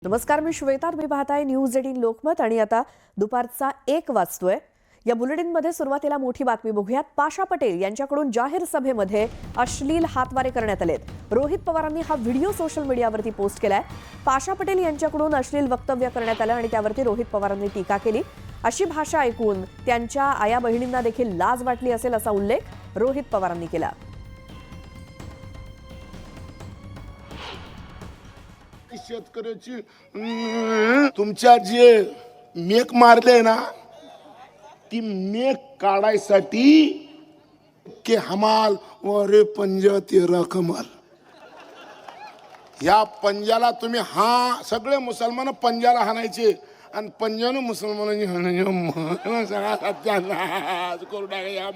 नमस्कार, मी श्वेता. तुम्ही पाहताय न्यूज 18 लोकमत आणि आता दुपारचा 1 वाजतोय. या बुलेटिनमध्ये सुरुवातीला मोठी बातमी बघूयात. पाशा पटेल यांच्याकडून जाहीर सभेमध्ये अश्लील हातवारे करण्यात आलेत. रोहित पवारांनी हा व्हिडिओ सोशल मीडियावरती पोस्ट केलाय. पाशा पटेल यांच्याकडून अश्लील वक्तव्य करण्यात आलं आणि त्यावरती रोहित पवारांनी टीका केली. अशी भाषा ऐकून त्यांच्या आया बहिणींना देखील लाज वाटली असेल असा उल्लेख रोहित पवारांनी केला. शेतकऱ्याची तुमच्या जे मेक मारले ना ती मेक काढायसाठी के हमाल वरे पंजा तेरा कमाल या पंजाला तुम्ही हा सगळे मुसलमान पंजाला हाणायचे आणि पंजानं मुसलमानांनी हाणायचे सगळा सत्यानाश करू टाका.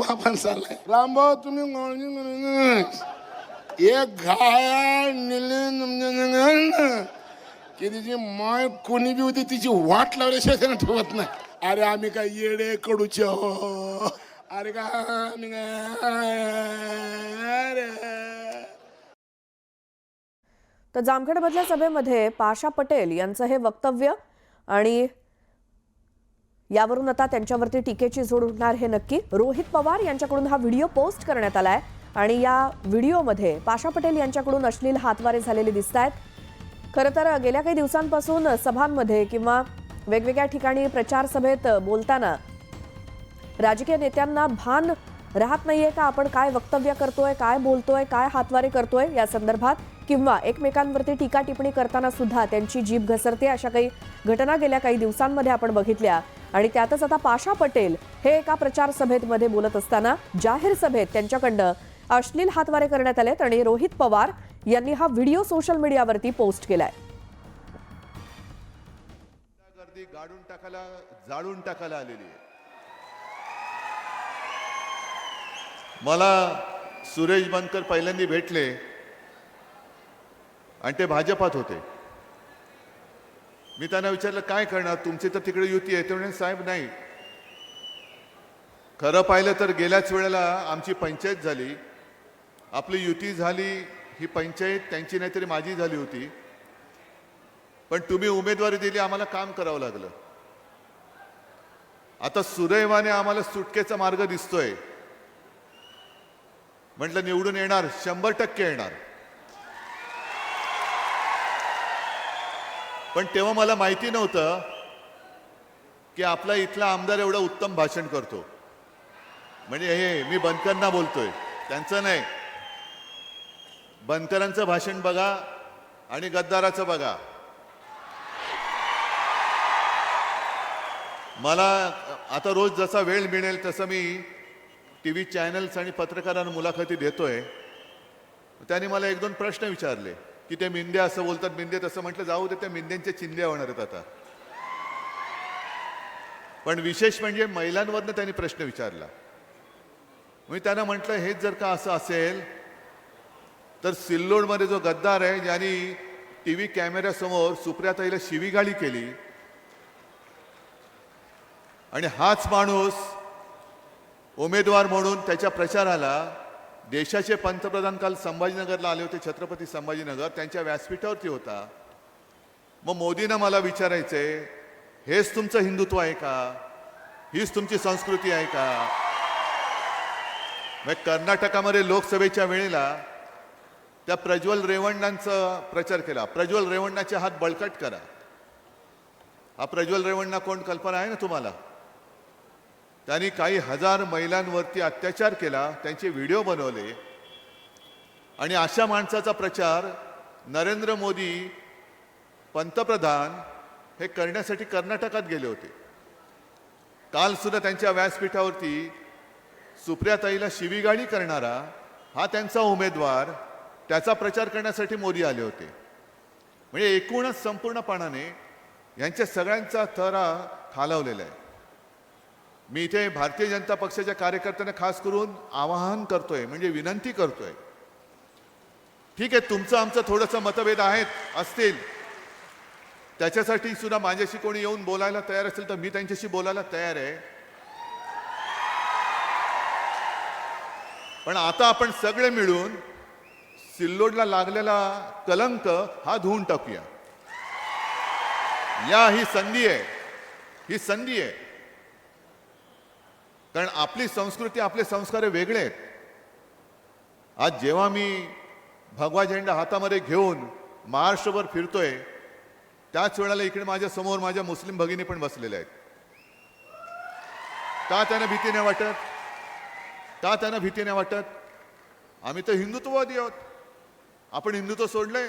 आपण चाललाय रामभाऊ तुम्ही एक घाया की तिची माय कोणी बी होती तिची वाट लावल्याशिवाय ठेवत नाही. अरे आम्ही काय येडे कडूचे हो. अरे का तर जामखेडमधल्या सभेमध्ये पाशा पटेल यांचं हे वक्तव्य आणि यावरून आता त्यांच्यावरती टीकेची झोड उठणार हे नक्की. रोहित पवार यांच्याकडून हा व्हिडिओ पोस्ट करण्यात आलाय आणि या व्हिडिओमध्ये पाशा पटेल यांच्याकडून अश्लील हातवारे झालेले दिसत आहेत. खरं तर गेल्या काही दिवसांपासून सभांमध्ये किंवा वेगवेगळ्या ठिकाणी प्रचार सभेत बोलताना राजकीय नेत्यांना भान राहत नाहीये का आपण काय वक्तव्य करतोय, काय बोलतोय, काय हातवारे करतोय या संदर्भात, किंवा एकमेकांवरती टीका टिप्पणी करताना सुद्धा त्यांची जीभ घसरते. अशा काही घटना गेल्या काही दिवसांमध्ये आपण बघितल्या. आणि त्यातच आता पाशा पटेल हे एका प्रचार सभेमध्ये बोलत असताना जाहीर सभेत त्यांच्याकडनं अश्लील हातवारे करण्यात आलेत आणि रोहित पवार यांनी हा व्हिडिओ सोशल मीडियावरती पोस्ट केलाय. गर्दी गाडून टाकायला जाळून टाकायला आलेली आहे. मला सुरेश बनकर पहिल्यांदा भेटले आणि ते भाजपात होते. मी त्यांना विचारलं काय करणार, तुमची तर तिकडे युती आहे. ते म्हणे साहेब नाही, खरं पाहिलं तर गेल्याच वेळेला आमची पंचायत झाली, आपली युती झाली. ही पंचायत त्यांची नाहीतरी माझी झाली होती, पण तुम्ही उमेदवारी दिली, आम्हाला काम करावं लागलं. आता सुदैवाने आम्हाला सुटकेचा मार्ग दिसतोय. म्हटलं निवडून येणार, 100% येणार. पण तेव्हा मला माहिती नव्हतं की आपला इथला आमदार एवढं उत्तम भाषण करतो. म्हणजे हे मी बनकरांना बोलतोय, त्यांचं नाही. बनकरांचं भाषण बघा आणि गद्दाराचं बघा. मला आता रोज जसा वेळ मिळेल तसं मी टीव्ही चॅनल्स आणि पत्रकारांना मुलाखती देतोय. त्यांनी मला 1-2 प्रश्न विचारले की ते मिंद्या असं बोलतात, मिंदे तसं. म्हटलं जाऊ दे, त्या मिंद्यांच्या चिंध्या होणार आहेत आता. पण विशेष म्हणजे महिलांवरनं त्यांनी प्रश्न विचारला. मी त्यांना म्हटलं हेच जर का असं असेल तर सिल्लोडमध्ये जो गद्दार आहे, ज्यांनी टीव्ही कॅमेऱ्यासमोर सुप्रियाताईला शिवीगाळी केली, आणि हाच माणूस उमेदवार म्हणून त्याच्या प्रचाराला देशाचे पंतप्रधान काल संभाजीनगरला आले होते, छत्रपती संभाजीनगर, त्यांच्या व्यासपीठावरती होता. मग मोदींना मला विचारायचे, हेच तुमचं हिंदुत्व आहे का? हीच तुमची संस्कृती आहे का? मग कर्नाटकामध्ये लोकसभेच्या वेळेला त्या प्रज्वल रेवण्णांचा प्रचार केला. प्रज्वल रेवण्णाचे हात बळकट करा. हा प्रज्वल रेवण्णा कोण, कल्पना आहे ना तुम्हाला? त्यांनी काही हजार महिलांवरती अत्याचार केला, त्यांचे व्हिडिओ बनवले. आणि अशा माणसाचा प्रचार नरेंद्र मोदी पंतप्रधान हे करण्यासाठी कर्नाटकात गेले होते. काल सुद्धा त्यांच्या व्यासपीठावरती सुप्रियाताईला शिवीगाळी करणारा हा त्यांचा उमेदवार, त्याचा प्रचार करण्यासाठी मोदी आले होते. म्हणजे एकूणच संपूर्णपणाने यांच्या सगळ्यांचा थरा खालावलेला आहे. मी इथे भारतीय जनता पक्षाच्या कार्यकर्त्यांना खास करून आवाहन करतोय, म्हणजे विनंती करतोय. ठीक आहे, तुमचं आमचं थोडंसं मतभेद असतील, त्याच्यासाठी सुद्धा माझ्याशी कोणी येऊन बोलायला तयार असेल तर मी त्यांच्याशी बोलायला तयार आहे. पण आता आपण सगळे मिळून सिल्लोडला लागलेला कलंक हा धुवून टाकूया. ही संधी आहे, ही संधी आहे. कारण आपली संस्कृती, आपले संस्कार वेगळे आहेत. आज जेव्हा मी भगवा झेंडा हातामध्ये घेऊन महाराष्ट्रभर फिरतोय, त्याच वेळेला इकडे माझ्या समोर माझ्या मुस्लिम भगिनी पण बसलेल्या आहेत. का त्यांना भीती नाही वाटत? का त्यांना भीती नाही वाटत? आम्ही तर हिंदुत्ववादी आहोत. आपण हिंदुत्व सोडलंय?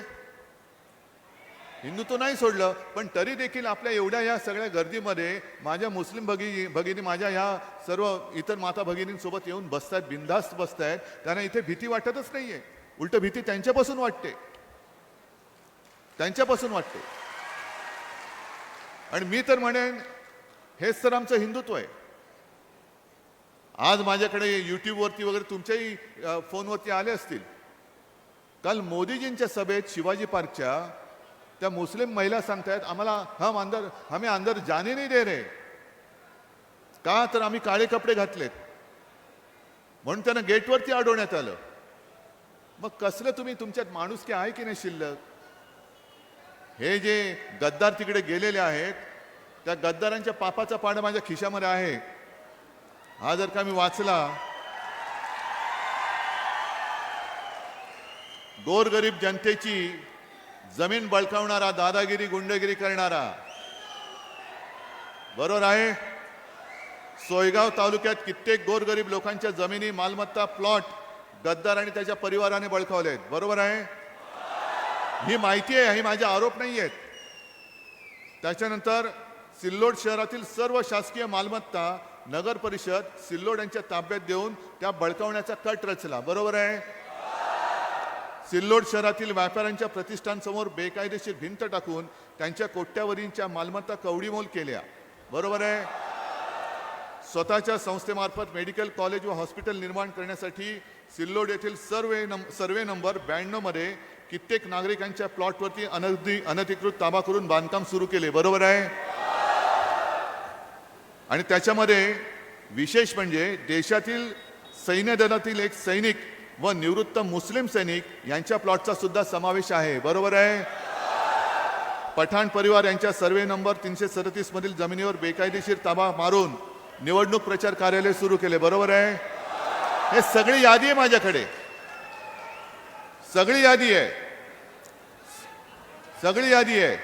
हिंदुत्व नाही सोडलं, पण तरी देखील आपल्या एवढ्या या सगळ्या गर्दीमध्ये माझ्या मुस्लिम भगिनी माझ्या ह्या सर्व इतर माता भगिनींसोबत येऊन बसतायत, बिनधास्त बसतायत. त्यांना इथे भीती वाटतच नाहीये. उलट भीती त्यांच्यापासून वाटते, त्यांच्यापासून वाटते. आणि मी तर म्हणेन हेच तर आमचं हिंदुत्व आहे. आज माझ्याकडे युट्यूबवरती वगैरे तुमच्याही फोनवरती आले असतील. काल मोदीजींच्या सभेत शिवाजी पार्कच्या त्या मुस्लिम महिला सांगतायत आम्हाला हमें अंदर जाने नहीं दे रहे. का? तर आम्ही काळे कपडे घातलेत म्हणून त्यांना गेटवरती अडवण्यात आलं. मग कसलं तुम्ही, तुमच्यात माणुसकी आहे की नाही शिल्लक? हे जे गद्दार तिकडे गेलेले आहेत, त्या गद्दारांच्या पापाचा पाडा माझ्या खिशामध्ये आहे. हा जर का मी वाचला, गोरगरीब जनतेची जमीन बळकावणारा, दादागिरी गुंडगिरी करणारा, बरोबर आहे. सोयगाव तालुक्यात कित्येक गोरगरीब लोकांच्या जमिनी, मालमत्ता, प्लॉट गद्दार आणि त्याच्या परिवाराने बळकावले आहेत. बरोबर आहे. ही माहिती आहे, ही माझे आरोप नाही आहेत. त्याच्यानंतर सिल्लोड शहरातील सर्व शासकीय मालमत्ता नगर परिषद सिल्लोड यांच्या ताब्यात देऊन त्या बळकावण्याचा कट रचला. बरोबर आहे. सिल्लोड शहरातील व्यापाऱ्यांच्या प्रतिष्ठानसमोर बेकायदेशीर भिंत टाकून त्यांच्या कोट्यावधींच्या मालमत्ता कवडीमोल केल्या. बरोबर आहे. स्वतःच्या संस्थेमार्फत मेडिकल कॉलेज व हॉस्पिटल निर्माण करण्यासाठी सिल्लोड येथील सर्वे नंबर 92 मध्ये कित्येक नागरिकांच्या प्लॉटवरती अनधिकृत ताबा करून बांधकाम सुरू केले. बरोबर आहे. आणि त्याच्यामध्ये विशेष म्हणजे देशातील सैन्य दलातील एक सैनिक व निवृत्त मुस्लिम सैनिक यांच्या प्लॉटचा सुद्धा समावेश आहे. बरोबर आहे. पठाण परिवार यांच्या सर्वे नंबर 337 मधील जमिनीवर बेकायदेशीर ताबा मारून निवडणूक प्रचार कार्यालय सुरू केले. बरोबर आहे. हे सगळी यादी आहे माझ्याकडे, सगळी यादी आहे, सगळी यादी आहे.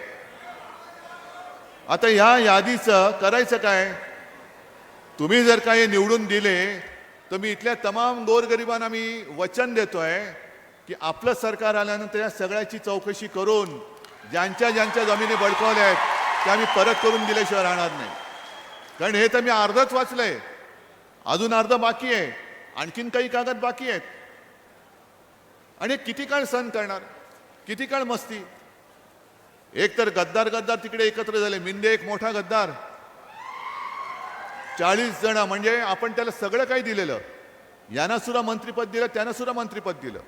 आता ह्या यादीचं करायचं काय? तुम्ही जर का हे निवडून दिले तर मी इथल्या तमाम गोरगरिबांना मी वचन देतोय की आपलं सरकार आल्यानंतर या सगळ्याची चौकशी करून ज्यांच्या जमिनी बळकावल्या आहेत त्या मी परत करून दिल्याशिवाय राहणार नाही. कारण हे तर मी अर्धच वाचलंय, अजून अर्ध बाकी आहे, आणखीन काही कागद बाकी आहेत. आणि किती काळ सहन करणार, किती काळ मस्ती? एक तर गद्दार तिकडे एकत्र झाले. मिंदे एक मोठा गद्दार, 40 जण, म्हणजे आपण त्याला सगळं काही दिलेलं. यांना सुद्धा मंत्रिपद दिलं, त्यांना सुद्धा मंत्रिपद दिलं.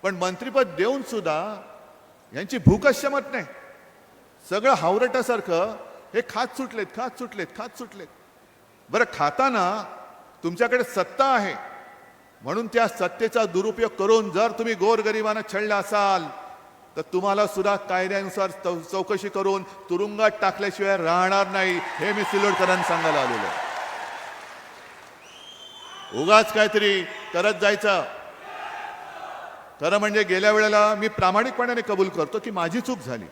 पण मंत्रिपद देऊन सुद्धा यांची भूकच शमत नाही. सगळं हावरटासारखं हे खात सुटलेत. बरं, खाताना तुमच्याकडे सत्ता आहे म्हणून त्या सत्तेचा दुरुपयोग करून जर तुम्ही गोरगरिबांना छळलं असाल तर तुम्हाला सुद्धा कायद्यानुसार चौकशी करून तुरुंगात टाकल्याशिवाय राहणार नाही. हे मी सिल्लोडकरांना सांगायला आलेलो आहे. उगाच काहीतरी करत जायचं. खरं म्हणजे गेल्या वेळेला मी प्रामाणिकपणाने कबूल करतो की माझी चूक झाली.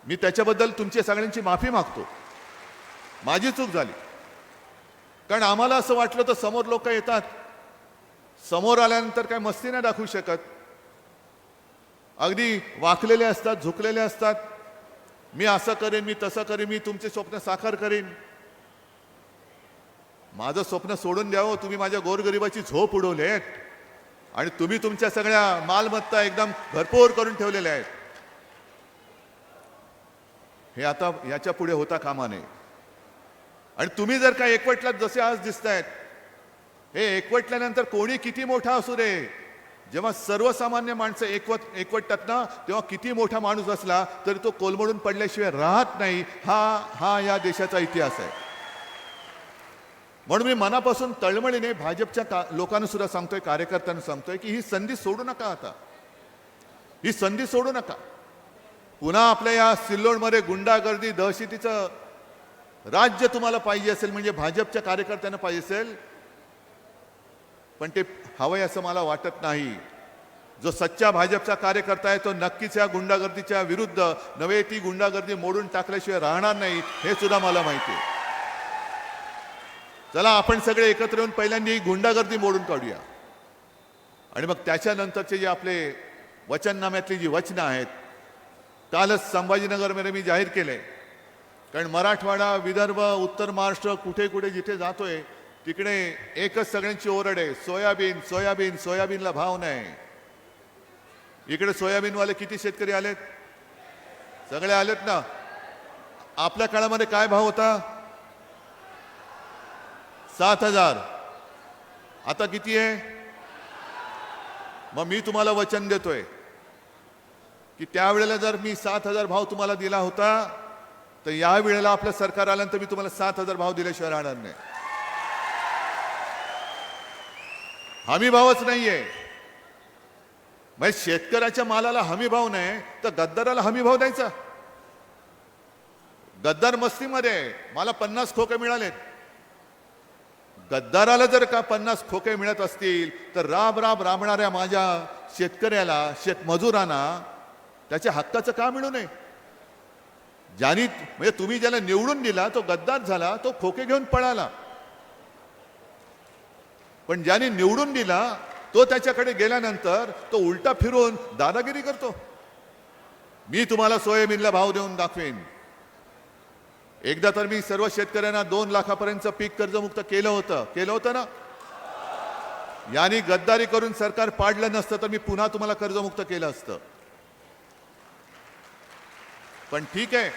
मी त्याच्याबद्दल तुमची सगळ्यांची माफी मागतो. माझी चूक झाली. कारण आम्हाला असं वाटलं तर समोर लोक येतात, समोर आल्यानंतर काय मस्ती नाही दाखवू शकत. अगदी वाकलेले असतात, झुकलेले असतात. मी असं करेन, मी तसं करेन, मी तुमचे स्वप्न साकार करेन. माझं स्वप्न सोडून द्यावं. तुम्ही माझ्या गोरगरिबाची झोप उडवली आहेत आणि तुम्ही तुमच्या सगळ्या मालमत्ता एकदम भरपूर करून ठेवलेल्या आहेत. हे आता याच्या पुढे होता कामा नये. आणि तुम्ही जर का एकवटलात जसे आज दिसतायत, हे एकवटल्यानंतर कोणी किती मोठा असू दे, जेव्हा सर्वसामान्य माणसं एकवटतात ना, तेव्हा किती मोठा माणूस असला तरी तो कोलमडून पडल्याशिवाय राहत नाही. हा या देशाचा इतिहास आहे. म्हणून मी मनापासून तळमळीने भाजपच्या लोकांना सुद्धा सांगतोय, कार्यकर्त्यांना सांगतोय की ही संधी सोडू नका. आता ही संधी सोडू नका. पुन्हा आपल्या या सिल्लोडमध्ये गुंडागर्दी दहशतीचं राज्य तुम्हाला पाहिजे असेल, म्हणजे भाजपच्या कार्यकर्त्यांना पाहिजे असेल, पण ते हवंय असं मला वाटत नाही. जो सच्चा भाजपचा कार्यकर्ता आहे तो नक्कीच या गुंडागर्दीच्या विरुद्ध नव्हे, ती गुंडागर्दी मोडून टाकल्याशिवाय राहणार नाही, हे सुद्धा मला माहिती आहे. चला आपण सगळे एकत्र येऊन पहिल्यांदा ही गुंडागर्दी मोडून काढूया, आणि मग त्याच्यानंतरचे जे आपले वचननाम्यातली जी वचनं आहेत, कालच संभाजीनगरमध्ये मी जाहीर केले. कारण मराठवाडा, विदर्भ, उत्तर महाराष्ट्र, कुठे कुठे जिथे जातोय तिकडे एकच सगळ्यांची ओरड आहे, सोयाबीन सोयाबीन सोयाबीनला भाव नाही. इकडे सोयाबीनवाले किती शेतकरी आलेत? सगळे आलेत ना. आपल्या काळामध्ये काय भाव होता? 7,000. आता किती आहे? मग मी तुम्हाला वचन देतोय की त्यावेळेला जर मी 7,000 भाव तुम्हाला दिला होता, तर या वेळेला आपलं सरकार आल्यानंतर मी तुम्हाला 7,000 भाव दिल्याशिवाय राहणार नाही. हमी भावच नाहीये. म्हणजे शेतकऱ्याच्या मालाला हमी भाव नाही, तर गद्दाराला हमी भाव द्यायचा. गद्दार मस्तीमध्ये मला 50 खोके मिळालेत. गद्दाराला जर का 50 खोके मिळत असतील, तर राब राब राबणाऱ्या माझ्या शेतकऱ्याला, शेतमजुरांना त्याच्या हक्काचं का मिळू नये? ज्यांनी, म्हणजे तुम्ही ज्याला निवडून दिला तो गद्दार झाला, तो खोके घेऊन पळाला. पण ज्यांनी निवडून दिला तो त्याच्याकडे गेल्यानंतर तो उलटा फिरून दादागिरी करतो. मी तुम्हाला सोयाबीनला भाव देऊन दाखवेन. एकदा तर मी सर्व शेतकऱ्यांना 2 लाखापर्यंत पीक कर्जमुक्त केलं होतं ना. यांनी गद्दारी करून सरकार पाडलं नसतं तर मी पुन्हा तुम्हाला कर्जमुक्त केलं असतं. पण ठीक आहे,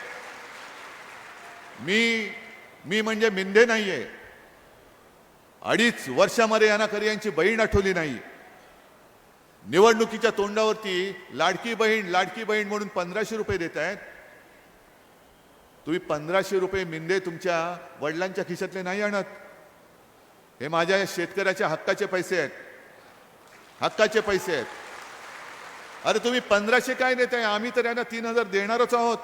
मी म्हणजे मिंधे नाहीये. 2.5 वर्षामध्ये यांना कधी यांची बहीण आठवली नाही. निवडणुकीच्या तोंडावरती लाडकी बहीण म्हणून 1500 रुपये देत आहेत. तुम्ही 1500 रुपये मिंधे तुमच्या वडिलांच्या खिशातले नाही आणत. हे माझ्या शेतकऱ्याच्या हक्काचे पैसे आहेत, हक्काचे पैसे आहेत. अरे तुम्ही 1500 काय देताय? आम्ही तर यांना 3000 देणारच आहोत.